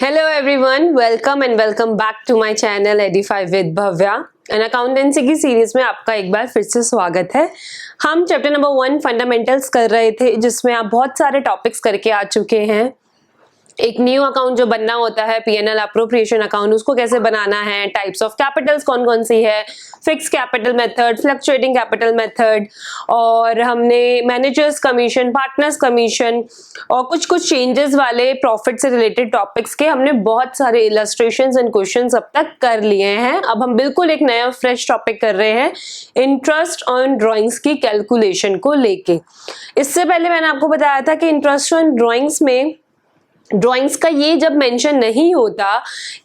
Hello everyone, welcome back to my channel Edify with Bhavya। And accountancy की series में आपका एक बार फिर से स्वागत है। हम चैप्टर नंबर 1 फंडामेंटल्स कर रहे थे, जिसमें आप बहुत सारे टॉपिक्स करके आ चुके हैं। एक न्यू अकाउंट जो बनना होता है, पीएनएल अप्रोप्रिएशन अकाउंट, उसको कैसे बनाना है, टाइप्स ऑफ कैपिटल्स कौन कौन सी है, fix capital method, fluctuating capital method, और हमने मैनेजर्स कमीशन, पार्टनर्स कमीशन और कुछ कुछ चेंजेस वाले प्रॉफिट से रिलेटेड टॉपिक्स के हमने बहुत सारे इलस्ट्रेशंस एंड क्वेश्चंस अब तक कर लिए हैं। अब हम बिल्कुल एक नया फ्रेश टॉपिक कर रहे हैं, इंटरेस्ट ऑन ड्राइंग्स की कैलकुलेशन को लेके। इससे पहले मैंने आपको बताया था कि इंटरेस्ट ऑन ड्राइंग्स में ड्राइंग्स का ये जब मेंशन नहीं होता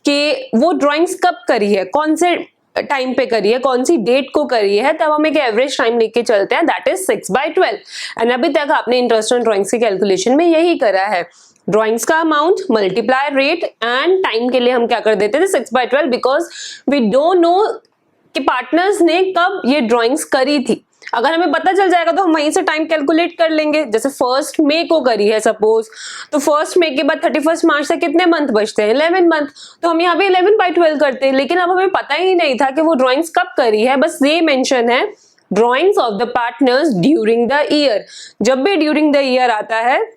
कि वो ड्राइंग्स कब करी है, कौन से टाइम पे करी है, कौन सी डेट को करी है, तब हम एक एवरेज टाइम लेके चलते हैं, दैट इज 6/12। एंड अभी तक आपने इंटरेस्ट ऑन ड्राइंग्स की कैलकुलेशन में यही करा है, ड्राइंग्स का amount multiply rate and time के लिए हम क्या कर देते थे 6/12, बिकॉज वी डोंट नो कि पार्टनर्स ने कब ये ड्राइंग्स करी थी। अगर हमें पता चल जाएगा तो हम वहीं से टाइम कैलकुलेट कर लेंगे। जैसे 1 मई को करी है सपोज, तो 1 मई के बाद 31 मार्च से कितने मंथ बचते हैं, 11 मंथ, तो हम यहाँ पे 11/12 करते हैं। लेकिन अब हमें पता ही नहीं था कि वो ड्राइंग्स कब करी है, बस ये मेंशन है drawings of the partners during the year. जब भी ड्यूरिंग द ईयर आता है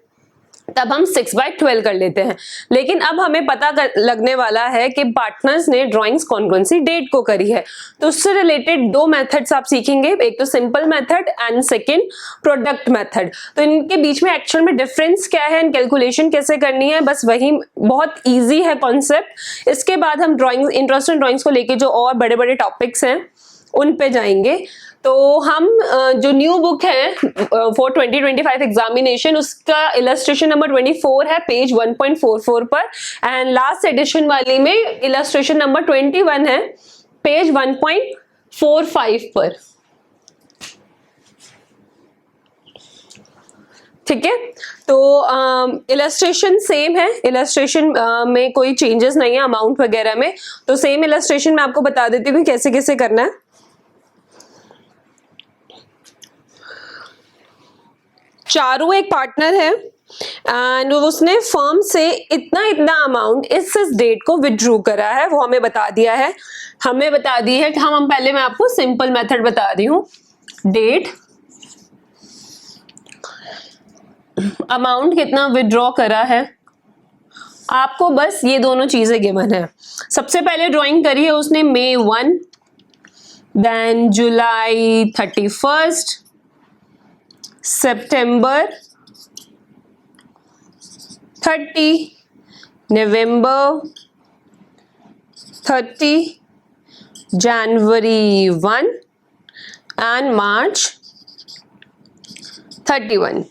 तब हम 6/12 कर लेते हैं। लेकिन अब हमें पता लगने वाला है कि पार्टनर्स ने ड्राइंग्स कौन कौन सी डेट को करी है। तो उससे रिलेटेड 2 मेथड्स आप सीखेंगे, एक तो simple method and second product method. तो इनके बीच में एक्चुअल में डिफरेंस क्या है एंड कैलकुलेशन कैसे करनी है, बस वही बहुत ईजी है कॉन्सेप्ट। इसके बाद हम ड्राइंग्स, इंटरेस्ट इन ड्राइंग्स को लेके जो और बड़े बड़े टॉपिक्स हैं उन पे जाएंगे। तो हम जो न्यू बुक है फॉर 2025 एग्जामिनेशन, उसका इलस्ट्रेशन नंबर 24 है, पेज 1.44 पर, एंड लास्ट एडिशन वाली में इलस्ट्रेशन नंबर 21 है, पेज 1.45 पर। ठीक है, तो इलस्ट्रेशन सेम है, इलस्ट्रेशन में कोई चेंजेस नहीं है अमाउंट वगैरह में। तो सेम इलस्ट्रेशन मैं आपको बता देती हूँ कैसे कैसे करना है। चारू एक पार्टनर है एंड उसने फर्म से इतना इतना अमाउंट इस डेट को विथड्रू करा है, वो हमें बता दिया है, हमें बता दी है। हम पहले मैं आपको सिंपल मेथड बता रही हूँ, डेट, अमाउंट कितना विथड्रॉ करा है, आपको बस ये दोनों चीजें गिवन है। सबसे पहले ड्राइंग करी है उसने May 1, then July 31, September 30, November 30, January 1 and March 31।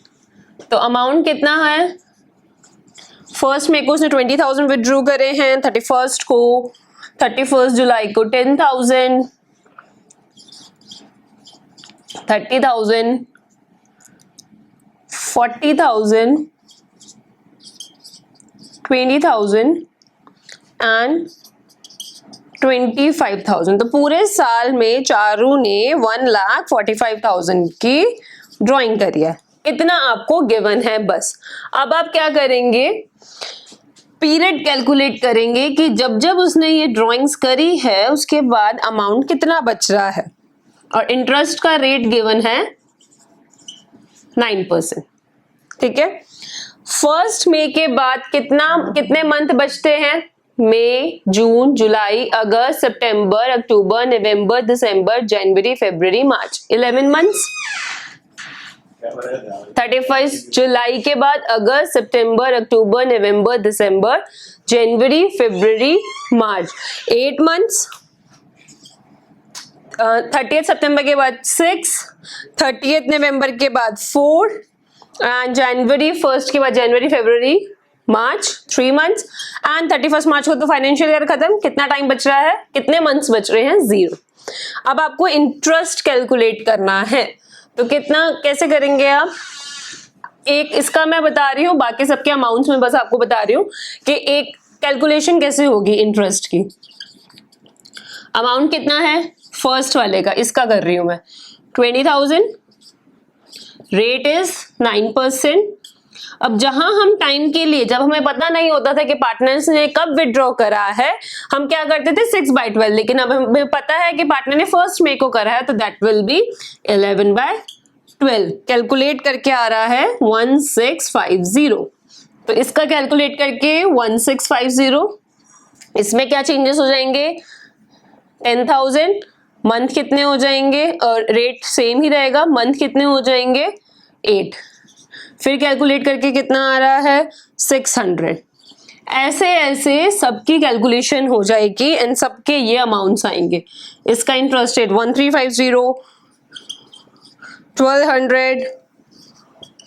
तो अमाउंट कितना है, 1 मई को उसने 20,000 विथड्रू करे हैं, 31 जुलाई को 10,000, 30,000, 40,000, 20,000 एंड 25,000। तो पूरे साल में चारू ने 1,45,000 की ड्राइंग करी है। इतना आपको गिवन है बस। अब आप क्या करेंगे, पीरियड कैलकुलेट करेंगे कि जब जब उसने ये ड्राइंग्स करी है उसके बाद अमाउंट कितना बच रहा है, और इंटरेस्ट का रेट गिवन है 9%। ठीक है, 1 मई के बाद कितने मंथ बचते हैं, मई, जून, जुलाई, अगस्त, सितंबर, अक्टूबर, नवंबर, दिसंबर, जनवरी, फरवरी, मार्च, 11 मंथ्स। 31 जुलाई के बाद अगस्त, सितंबर, अक्टूबर, नवंबर, दिसंबर, जनवरी, फरवरी, मार्च, 8 मंथ्स। 30 सितंबर के बाद 6, 30 नवंबर के बाद 4 एंड जनवरी 1 के बाद जनवरी, फरवरी, मार्च, 3 मंथ्स एंड 31 मार्च को तो फाइनेंशियल ईयर खत्म। कितना टाइम बच रहा है, कितने मंथ्स बच रहे हैं, 0। अब आपको इंटरेस्ट कैलकुलेट करना है, तो कितना कैसे करेंगे आप, एक इसका मैं बता रही हूँ, बाकी सबके अमाउंट्स में बस आपको बता रही हूँ कि एक कैलकुलेशन कैसे होगी इंटरेस्ट की। अमाउंट कितना है फर्स्ट वाले का, इसका कर रही हूं मैं 20,000, रेट इज 9%, अब जहां हम टाइम के लिए, जब हमें पता नहीं होता था कि पार्टनर्स ने कब विड्रॉ करा है, हम क्या करते थे 6/12, लेकिन अब हमें पता है कि पार्टनर ने 1 मई को करा है, तो दैट विल बी 11/12। कैलकुलेट करके आ रहा है 1650। तो इसका कैलकुलेट करके 1650, इसमें क्या चेंजेस हो जाएंगे, 10,000, मंथ कितने हो जाएंगे, और रेट सेम ही रहेगा, मंथ कितने हो जाएंगे 8, फिर कैलकुलेट करके कितना आ रहा है 600। ऐसे ऐसे सबकी कैलकुलेशन हो जाएगी एंड सबके ये अमाउंट्स आएंगे। इसका इंटरेस्ट रेट 1350, 1200,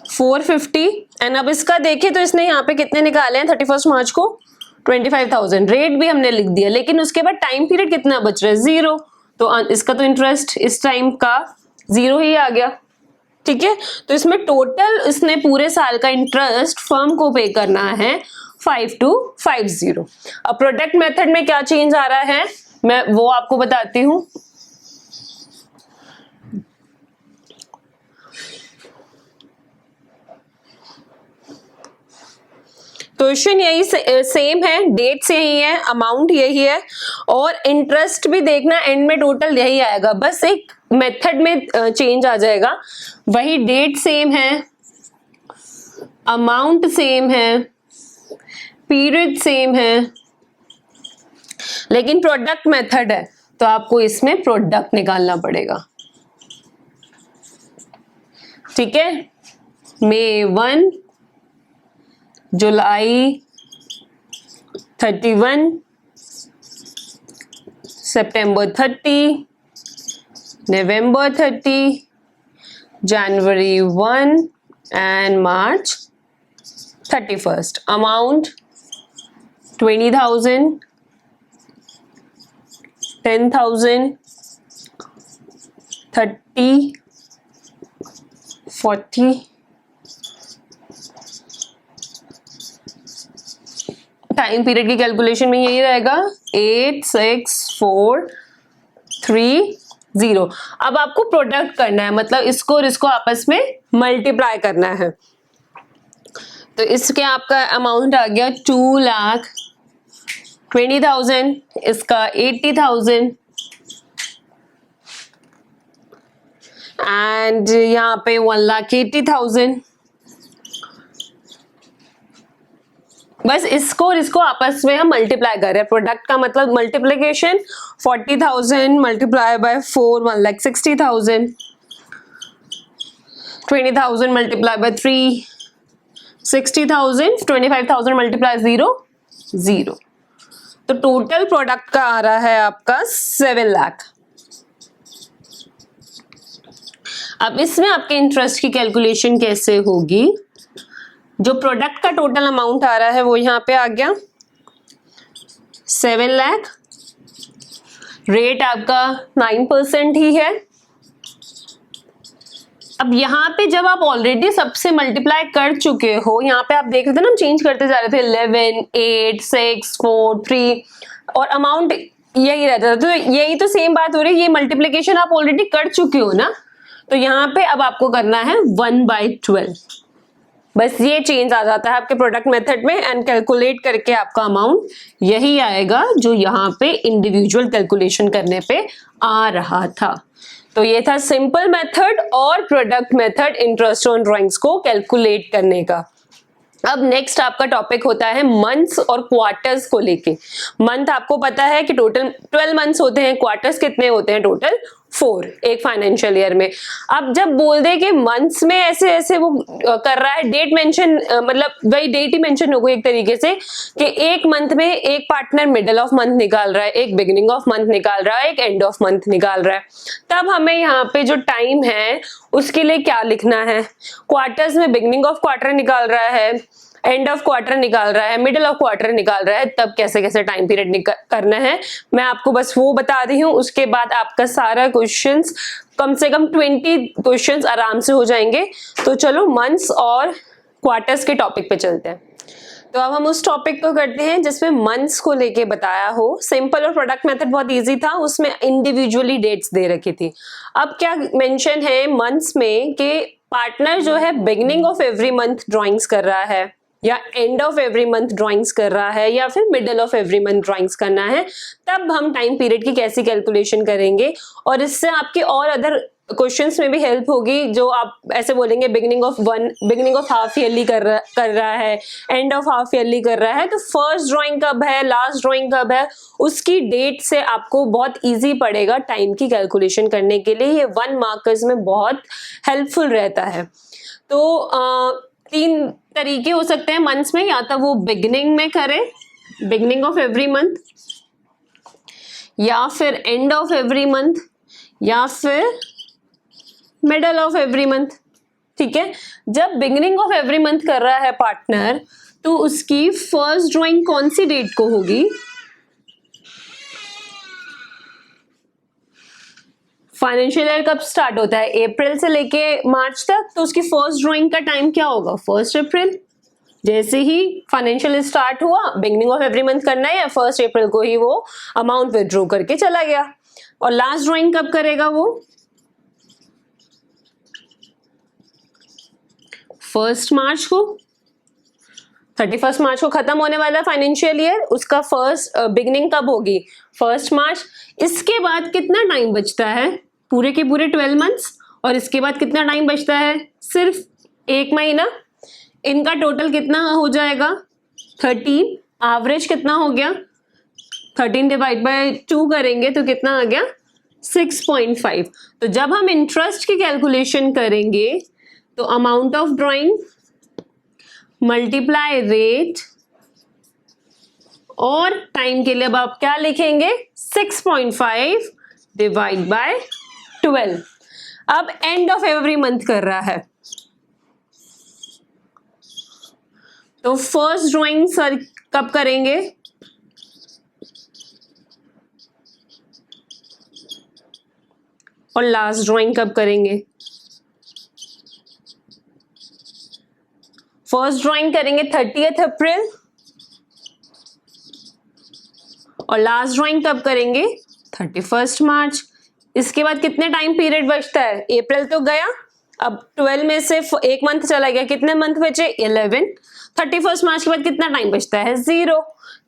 450। एंड अब इसका देखें तो इसने यहाँ पे कितने निकाले हैं 31 मार्च को 25,000, रेट भी हमने लिख दिया, लेकिन उसके बाद टाइम पीरियड कितना बच रहा है 0, तो इसका तो इंटरेस्ट इस टाइम का 0 ही आ गया। ठीक है, तो इसमें टोटल इसने पूरे साल का इंटरेस्ट फर्म को पे करना है 5250। अब प्रोडक्ट मेथड में क्या चेंज आ रहा है मैं वो आपको बताती हूं। क्वेश्चन यही सेम है, डेट्स यही है, अमाउंट यही है, और इंटरेस्ट भी देखना एंड में टोटल यही आएगा, बस एक मेथड में चेंज आ जाएगा। वही डेट सेम है, अमाउंट सेम है, पीरियड सेम है, लेकिन प्रोडक्ट मेथड है, तो आपको इसमें प्रोडक्ट निकालना पड़ेगा। ठीक है, मई 1, जुलाई 31, September 30, November 30, January 1 and March 31st। Amount 20,000, 10,000, 30, 40। Time period की कैलकुलेशन में यही रहेगा 8, 6, 4, 3, 0। अब आपको प्रोडक्ट करना है, मतलब इसको और इसको आपस में मल्टीप्लाई करना है। तो इसके आपका अमाउंट आ गया 2,20,000, इसका 80,000, एंड यहाँ पे 1,80,000। बस इसको और इसको आपस में हम मल्टीप्लाई कर रहे हैं। प्रोडक्ट का मतलब multiplication 40,000 multiply by 4 1,60,000, 20,000 multiply by 3 60,000, 25,000 multiply 0 0। तो टोटल प्रोडक्ट का आ रहा है आपका 7 लाख। अब इसमें आपके इंटरेस्ट की कैलकुलेशन कैसे होगी, जो प्रोडक्ट का टोटल अमाउंट आ रहा है वो यहाँ पे आ गया 7 लाख, रेट आपका 9% ही है। अब यहाँ पे जब आप ऑलरेडी सबसे मल्टीप्लाई कर चुके हो, यहाँ पे आप देख रहे थे ना हम चेंज करते जा रहे थे 11, 8, 6, 4, 3 और अमाउंट यही रहता था, तो यही तो सेम बात हो रही है, ये मल्टीप्लिकेशन आप ऑलरेडी कर चुके हो ना, तो यहाँ पे अब आपको करना है 1/12। बस ये चेंज आ जाता है आपके प्रोडक्ट मेथड में एंड कैलकुलेट करके आपका अमाउंट यही आएगा जो यहाँ पे इंडिविजुअल कैलकुलेशन करने पे आ रहा था। तो ये था सिंपल मेथड और product method interest on drawings को कैलकुलेट करने का। अब नेक्स्ट आपका टॉपिक होता है मंथ्स और क्वार्टर्स को लेके। मंथ आपको पता है कि टोटल 12 मंथ्स होते हैं, क्वार्टर्स कितने होते हैं टोटल 4 एक फाइनेंशियल ईयर में। अब जब बोल दे कि मंथ्स में ऐसे ऐसे वो कर रहा है, डेट मेंशन मतलब वही डेट ही मेंशन हो गई एक तरीके से कि एक मंथ में एक पार्टनर मिडल ऑफ मंथ निकाल रहा है, एक बिगिनिंग ऑफ मंथ निकाल रहा है, एक एंड ऑफ मंथ निकाल रहा है। तब हमें यहाँ पे जो टाइम है उसके लिए क्या लिखना है, क्वार्टर्स में बिगिनिंग ऑफ क्वार्टर निकाल रहा है, एंड ऑफ क्वार्टर निकाल रहा है, मिडिल ऑफ क्वार्टर निकाल रहा है, तब कैसे कैसे टाइम पीरियड करना है मैं आपको बस वो बता रही हूँ। उसके बाद आपका सारा क्वेश्चंस कम से कम 20 क्वेश्चंस आराम से हो जाएंगे। तो चलो मंथ्स और क्वार्टर्स के टॉपिक पे चलते हैं। तो अब हम उस टॉपिक को करते हैं जिसमें मंथ्स को लेके बताया हो। सिंपल और प्रोडक्ट मेथड बहुत इजी था, उसमें इंडिविजुअली डेट्स दे रखी थी। अब क्या मेंशन है मंथ्स में कि पार्टनर जो है beginning of every month drawings कर रहा है या end of every month drawings कर रहा है या फिर middle of every month drawings करना है, तब हम टाइम पीरियड की कैसी कैलकुलेशन करेंगे। और इससे आपके और अदर क्वेश्चंस में भी हेल्प होगी, जो आप ऐसे बोलेंगे बिगिनिंग ऑफ हाफ ईयरली कर रहा है, एंड ऑफ हाफ ईयरली कर रहा है, तो फर्स्ट ड्राइंग कब है, लास्ट ड्राइंग कब है, उसकी डेट से आपको बहुत इजी पड़ेगा टाइम की कैलकुलेशन करने के लिए। ये 1 मार्कर्स में बहुत हेल्पफुल रहता है। तो 3 तरीके हो सकते हैं मंथ्स में, या तो वो बिगिनिंग में करें, बिगिनिंग ऑफ एवरी मंथ, या फिर एंड ऑफ एवरी मंथ, या फिर मिडल ऑफ एवरी मंथ। ठीक है, जब बिगिनिंग ऑफ एवरी मंथ कर रहा है पार्टनर, तो उसकी फर्स्ट ड्राइंग कौन सी डेट को होगी? फाइनेंशियल ईयर कब स्टार्ट होता है? अप्रैल से लेके मार्च तक, तो उसकी फर्स्ट ड्राइंग का टाइम क्या होगा? 1 अप्रैल। जैसे ही फाइनेंशियल स्टार्ट हुआ, बिगिनिंग ऑफ एवरी मंथ करना है, 1 अप्रैल को ही वो अमाउंट विथड्रॉ करके चला गया। और लास्ट ड्राइंग कब करेगा वो? 1 मार्च को। 31 मार्च को खत्म होने वाला फाइनेंशियल ईयर, उसका फर्स्ट बिगिनिंग कब होगी? 1 मार्च। इसके बाद कितना टाइम बचता है? पूरे के पूरे 12 मंथ्स। और इसके बाद कितना टाइम बचता है? सिर्फ 1 महीना। इनका टोटल कितना हो जाएगा? 13। एवरेज कितना हो गया? 13 डिवाइड बाय 2 करेंगे तो कितना आ गया? 6.5। तो जब हम इंटरेस्ट की कैलकुलेशन करेंगे तो amount of drawing multiply rate, और टाइम के लिए अब आप क्या लिखेंगे? 6.5 डिवाइड बाय 12। अब एंड ऑफ एवरी मंथ कर रहा है, तो फर्स्ट ड्राइंग सर कब करेंगे? और लास्ट ड्राइंग कब करेंगे? फर्स्ट ड्राइंग करेंगे 30 अप्रैल, और लास्ट ड्राइंग कब करेंगे? 31 मार्च। इसके बाद कितने टाइम पीरियड बचता है? अप्रैल तो गया, अब 12 में से 1 मंथ चला गया, कितने मंथ बचे? 11। 31 मार्च के बाद कितना टाइम बचता है? 0।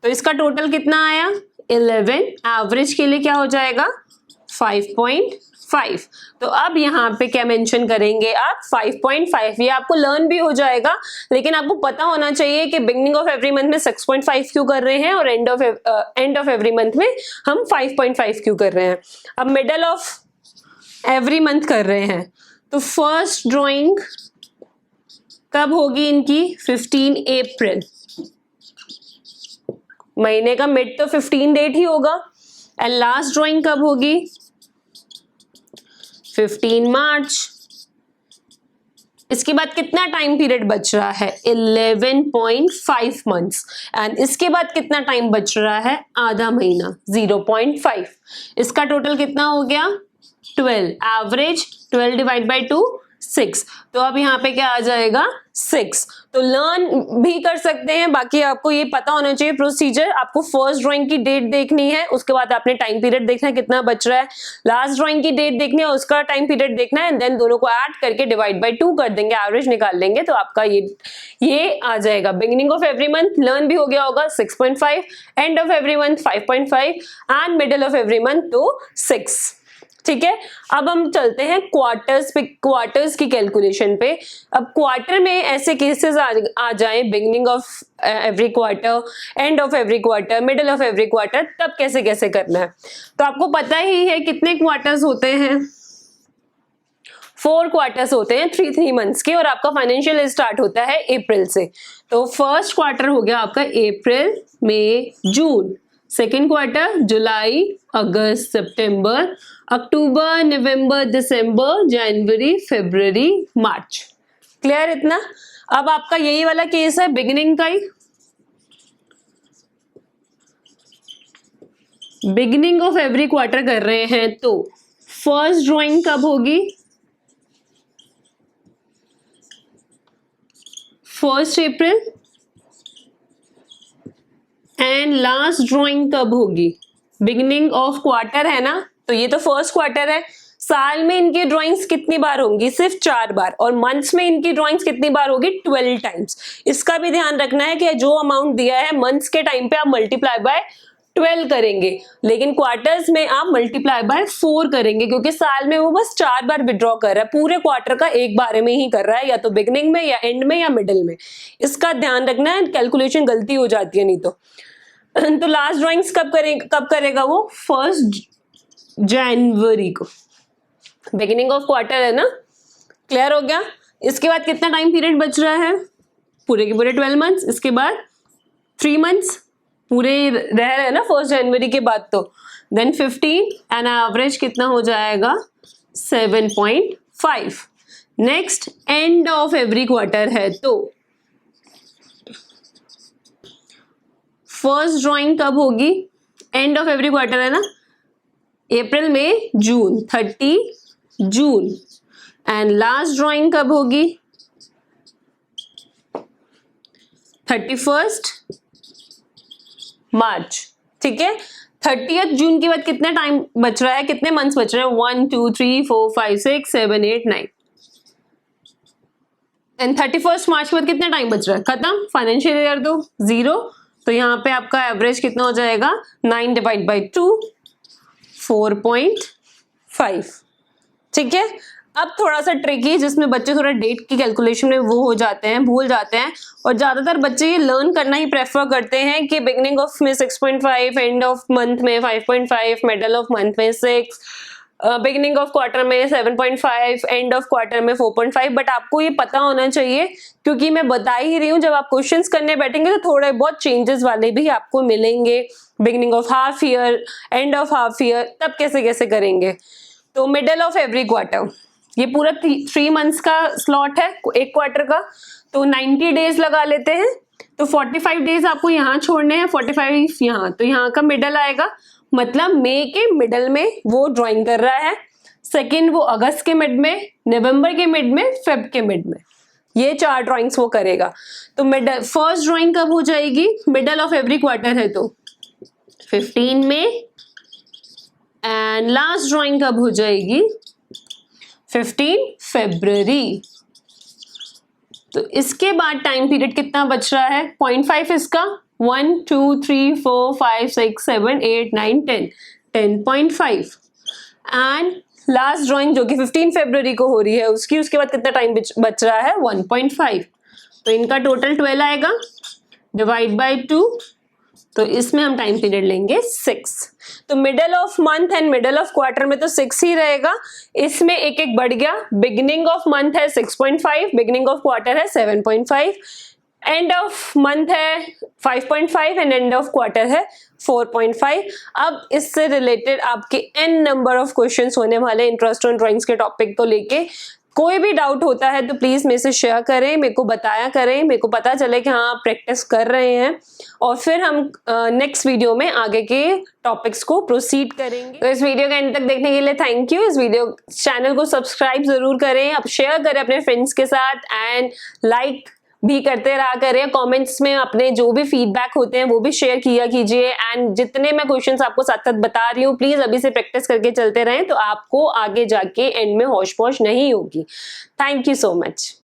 तो इसका टोटल कितना आया? 11। एवरेज के लिए क्या हो जाएगा? 5.5। तो अब यहाँ पे क्या मेंशन करेंगे आप? 5.5। ये आपको लर्न भी हो जाएगा, लेकिन आपको पता होना चाहिए कि बिगिनिंग ऑफ एवरी मंथ में 6.5 क्यों कर रहे हैं और एंड ऑफ एवरी मंथ में हम 5.5 क्यों कर रहे हैं। अब मिडल ऑफ एवरी मंथ कर रहे हैं, तो फर्स्ट ड्राइंग कब होगी इनकी? 15 अप्रैल। महीने का मिड तो 15 डेट ही होगा। एंड लास्ट ड्राइंग कब होगी? 15 मार्च। इसके बाद कितना टाइम पीरियड बच रहा है? 11.5 मंथ्स। एंड इसके बाद कितना टाइम बच रहा है? आधा महीना, 0.5। इसका टोटल कितना हो गया? 12। Average 12 divide by 2, 6। तो अब यहाँ पे क्या आ जाएगा? 6। तो लर्न भी कर सकते हैं। बाकी आपको ये पता होना चाहिए प्रोसीजर। आपको फर्स्ट ड्राइंग की डेट देखनी है, उसके बाद आपने टाइम पीरियड देखना है कितना बच रहा है, लास्ट ड्राइंग की डेट देखनी है, उसका टाइम पीरियड देखना है, देन दोनों को ऐड करके डिवाइड बाय 2 कर देंगे, एवरेज निकाल लेंगे, तो आपका ये आ जाएगा। Beginning of every month learn भी हो गया होगा 6.5, end of every month 5.5, and middle of every month तो 6। ठीक है, अब हम चलते हैं क्वार्टर्स की कैलकुलेशन पे। अब क्वार्टर में ऐसे केसेस आ जाए, beginning of every quarter, end of every quarter, middle of every quarter, तब कैसे कैसे करना है। तो आपको पता ही है कितने क्वार्टर्स होते हैं? 4 क्वार्टर्स होते हैं 3 मंथ्स के, और आपका फाइनेंशियल स्टार्ट होता है अप्रैल से। तो फर्स्ट क्वार्टर हो गया आपका अप्रैल, मई, जून। सेकेंड क्वार्टर जुलाई, अगस्त, सितंबर, अक्टूबर, नवंबर, दिसंबर, जनवरी, फरवरी, मार्च। क्लियर इतना? अब आपका यही वाला केस है बिगिनिंग का ही। बिगिनिंग ऑफ एवरी क्वार्टर कर रहे हैं, तो फर्स्ट ड्राइंग कब होगी? 1 अप्रैल। एंड लास्ट ड्राइंग कब होगी? बिगिनिंग ऑफ क्वार्टर है ना, तो ये तो फर्स्ट क्वार्टर है, साल में इनकी ड्राइंग्स कितनी बार होंगी? सिर्फ 4 बार। और मंथ्स में इनकी ड्राइंग्स कितनी बार होगी? 12 टाइम्स। इसका भी ध्यान रखना है कि जो अमाउंट दिया है मंथ्स के टाइम पे आप मल्टीप्लाई बाय 12 करेंगे, लेकिन क्वार्टर्स में आप मल्टीप्लाई बाय 4 करेंगे, क्योंकि साल में वो बस 4 बार विड्रॉ कर रहा है, पूरे क्वार्टर का एक बार में ही कर रहा है, या तो बिगनिंग में या एंड में या मिडिल में। इसका ध्यान रखना है, कैलकुलेशन गलती हो जाती है नहीं तो। तो लास्ट ड्राइंग्स कब करेगा वो? 1 जनवरी को। बिगिनिंग ऑफ क्वार्टर है ना, क्लियर हो गया। इसके बाद कितना टाइम पीरियड बच रहा है? पूरे के पूरे 12 मंथ्स। इसके बाद 3 मंथ्स पूरे रह रहे हैं ना 1 जनवरी के बाद, तो देन 15 एंड एवरेज कितना हो जाएगा? 7.5। Next end of every quarter है, तो फर्स्ट ड्राइंग कब होगी? एंड ऑफ एवरी क्वार्टर है ना, अप्रैल में जून, 30 जून। एंड लास्ट ड्राइंग कब होगी? 31 मार्च। ठीक है, 30 जून के बाद कितना टाइम बच रहा है? कितने मंथ्स बच रहे हैं? 1 2 3 4 5 6 7 8 9। एंड 31 मार्च के बाद कितना टाइम बच रहा है? खत्म। फाइनेंशियल ईयर तो 0, तो यहाँ पे आपका एवरेज कितना हो जाएगा? 9 डिवाइड बाई 2, 4.5। ठीक है, अब थोड़ा सा ट्रिकी, जिसमें बच्चे थोड़ा डेट की कैलकुलेशन में वो हो जाते हैं, भूल जाते हैं, और ज्यादातर बच्चे ये लर्न करना ही प्रेफर करते हैं कि बिगनिंग ऑफ में 6.5, एंड ऑफ मंथ में 5.5, मिडल ऑफ मंथ में 6, बिगिनिंग ऑफ क्वार्टर में 7.5, एंड ऑफ क्वार्टर में 4.5। बट आपको ये पता होना चाहिए, क्योंकि मैं बता ही रही हूँ, जब आप क्वेश्चंस करने बैठेंगे तो थोड़े बहुत चेंजेस वाले भी आपको मिलेंगे। Beginning of half year, end of half year, तब कैसे कैसे करेंगे। तो मिडल ऑफ एवरी क्वार्टर, ये पूरा 3 मंथ्स का स्लॉट है एक क्वार्टर का, तो 90 डेज लगा लेते हैं। तो 45 डेज आपको यहाँ छोड़ने हैं, 45 यहाँ, तो यहाँ का मिडल आएगा, मतलब मई के मिडल में वो ड्राइंग कर रहा है। सेकंड वो अगस्त के मिड में, नवंबर के मिड में, फेब के मिड में, ये 4 ड्राइंग्स वो करेगा। तो मिडल फर्स्ट ड्राइंग कब हो जाएगी? मिडल ऑफ एवरी क्वार्टर है तो 15 में। एंड लास्ट ड्राइंग कब हो जाएगी? 15 फरवरी। तो इसके बाद टाइम पीरियड कितना बच रहा है? 0.5 इसका, 1 2 3 4 5 6 7 8 9 10, 10.5। एंड लास्ट ड्राइंग जो कि 15 फरवरी को हो रही है उसके बाद कितना टाइम बच रहा है? 1.5। तो इनका टोटल 12 आएगा, डिवाइड बाई 2, तो इसमें हम टाइम पीरियड लेंगे 6। तो middle of month and middle of quarter में तो 6 ही रहेगा, इसमें एक एक बढ़ गया। बिगिनिंग ऑफ मंथ है 6.5, बिगिनिंग ऑफ क्वार्टर है 7.5, एंड ऑफ मंथ है 5.5 एंड एंड ऑफ क्वार्टर है 4.5। अब इससे रिलेटेड आपके n नंबर ऑफ क्वेश्चंस होने वाले इंटरेस्ट ऑन ड्राइंग्स के टॉपिक को लेके। कोई भी डाउट होता है तो प्लीज मेरे से शेयर करें, मेरे को बताया करें, मेरे को पता चले कि हाँ आप प्रैक्टिस कर रहे हैं, और फिर हम नेक्स्ट वीडियो में आगे के टॉपिक्स को प्रोसीड करेंगे। तो इस वीडियो के एंड तक देखने के लिए थैंक यू। इस वीडियो चैनल को सब्सक्राइब जरूर करें, आप शेयर करें अपने फ्रेंड्स के साथ, एंड लाइक भी करते रहा करें। कमेंट्स में अपने जो भी फीडबैक होते हैं वो भी शेयर किया कीजिए। एंड जितने मैं क्वेश्चंस आपको साथ साथ बता रही हूँ, प्लीज अभी से प्रैक्टिस करके चलते रहें, तो आपको आगे जाके एंड में होश पोश नहीं होगी। Thank you so much.